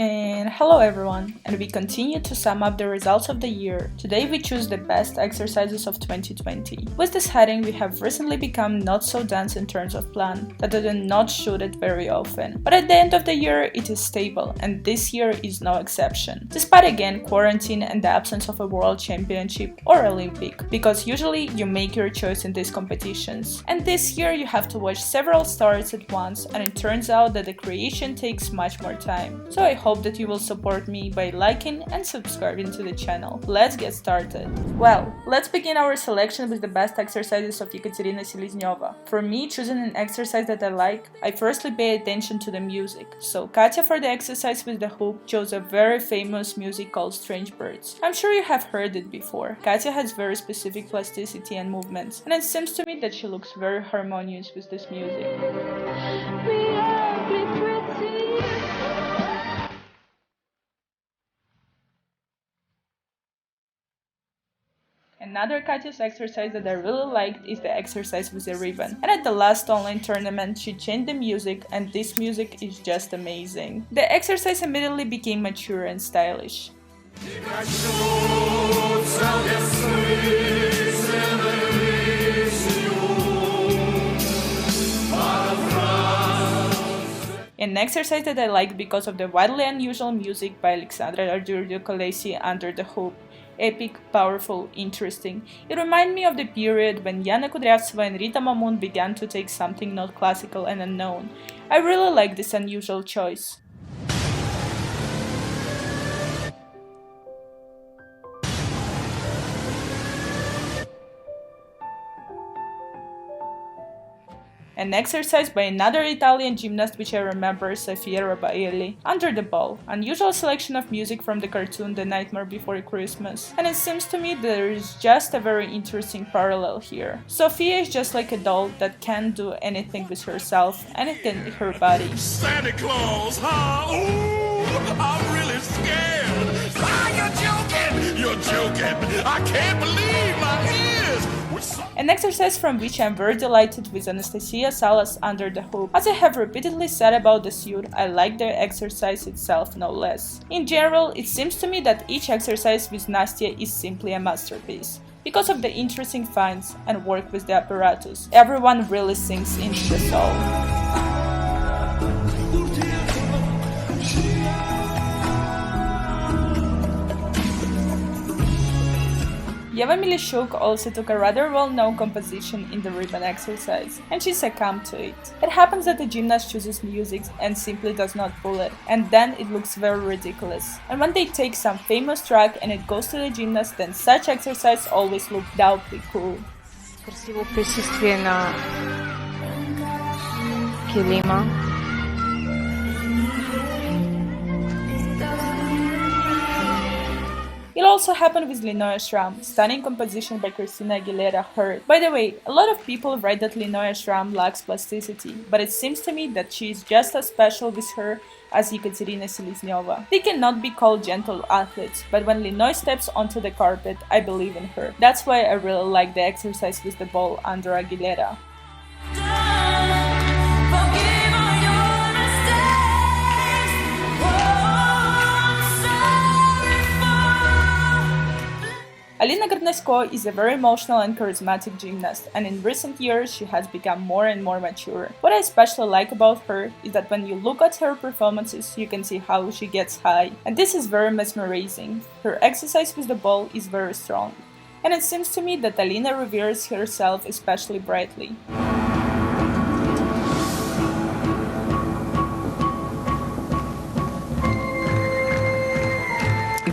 And hello everyone, and we continue to sum up the results of the year. Today we choose the best exercises of 2020. With this heading we have recently become not so dense in terms of plan, that I do not shoot it very often. But at the end of the year it is stable, and this year is no exception. Despite again quarantine and the absence of a world championship or Olympic, because usually you make your choice in these competitions. And this year you have to watch several starts at once, and it turns out that the creation takes much more time. So I hope that you will support me by liking and subscribing to the channel. Let's get started. Well, let's begin our selection with the best exercises of Ekaterina Selezneva. For me, choosing an exercise that I like, I firstly pay attention to the music. So Katya for the exercise with the hoop chose a very famous music called Strange Birds. I'm sure you have heard it before. Katya has very specific plasticity and movements, and it seems to me that she looks very harmonious with this music. Another Katya's exercise that I really liked is the exercise with the ribbon. And at the last online tournament she changed the music, and this music is just amazing. The exercise immediately became mature and stylish. An exercise that I liked because of the wildly unusual music by Alexandra Argyriou-Kolesi under the hoop. Epic, powerful, interesting. It reminded me of the period when Yana Kudryavtseva and Rita Mamun began to take something not classical and unknown. I really like this unusual choice. An exercise by another Italian gymnast which I remember, Sofia Rabaelli, Under the Ball. Unusual selection of music from the cartoon The Nightmare Before Christmas. And it seems to me there is just a very interesting parallel here. Sofia is just like a doll that can't do anything with herself, anything in her body. Santa Claus, huh? Ooh, I'm really scared. Ah, you're joking. I can't believe my ears. An exercise from which I am very delighted with Anastasia Salas under the hoop. As I have repeatedly said about the suit, I like the exercise itself no less. In general, it seems to me that each exercise with Nastya is simply a masterpiece. Because of the interesting finds and work with the apparatus, everyone really sinks into the soul. Yeva Milishuk also took a rather well-known composition in the ribbon exercise, and she succumbed to it. It happens that the gymnast chooses music and simply does not pull it, and then it looks very ridiculous. And when they take some famous track and it goes to the gymnast, then such exercise always look doubly cool. Красиво присъствие на килима. It also happened with Lenoya Schramm, stunning composition by Christina Aguilera heard. By the way, a lot of people write that Lenoya Schramm lacks plasticity, but it seems to me that she is just as special with her as Ekaterina Selezneva. They cannot be called gentle athletes, but when Lenoy steps onto the carpet, I believe in her. That's why I really like the exercise with the ball under Aguilera. Alina Garnasko is a very emotional and charismatic gymnast, and in recent years she has become more and more mature. What I especially like about her is that when you look at her performances, you can see how she gets high, and this is very mesmerizing. Her exercise with the ball is very strong, and it seems to me that Alina reveres herself especially brightly.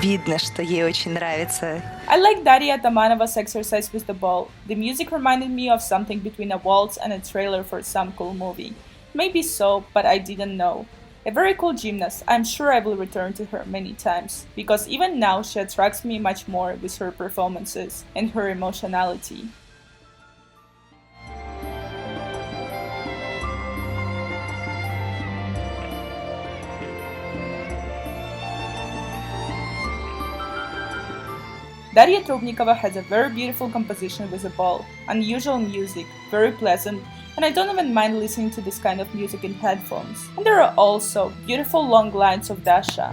Видно, что ей очень нравится. I like Daria Atamanova's exercise with the ball. The music reminded me of something between a waltz and a trailer for some cool movie. Maybe so, but I didn't know. A very cool gymnast, I'm sure I will return to her many times, because even now she attracts me much more with her performances and her emotionality. Daria Trubnikova has a very beautiful composition with a ball, unusual music, very pleasant, and I don't even mind listening to this kind of music in headphones. And there are also beautiful long lines of Dasha.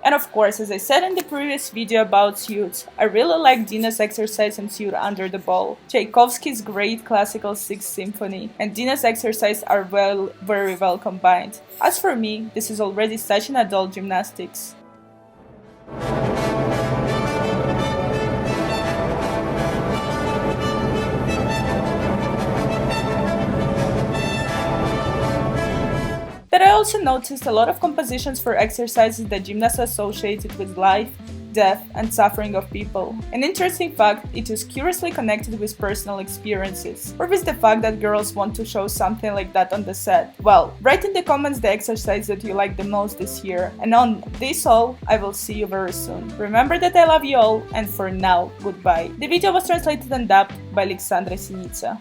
And of course, as I said in the previous video about suits, I really like Dina's exercise and suit under the ball, Tchaikovsky's great classical 6th symphony, and Dina's exercise are very well combined. As for me, this is already such an adult gymnastics. But I also noticed a lot of compositions for exercises that gymnasts associated with life, death, and suffering of people. An interesting fact, it is curiously connected with personal experiences, or with the fact that girls want to show something like that on the set. Well, write in the comments the exercise that you like the most this year. And on this all, I will see you very soon. Remember that I love you all, and for now, goodbye. The video was translated and dubbed by Alexandra Sinica.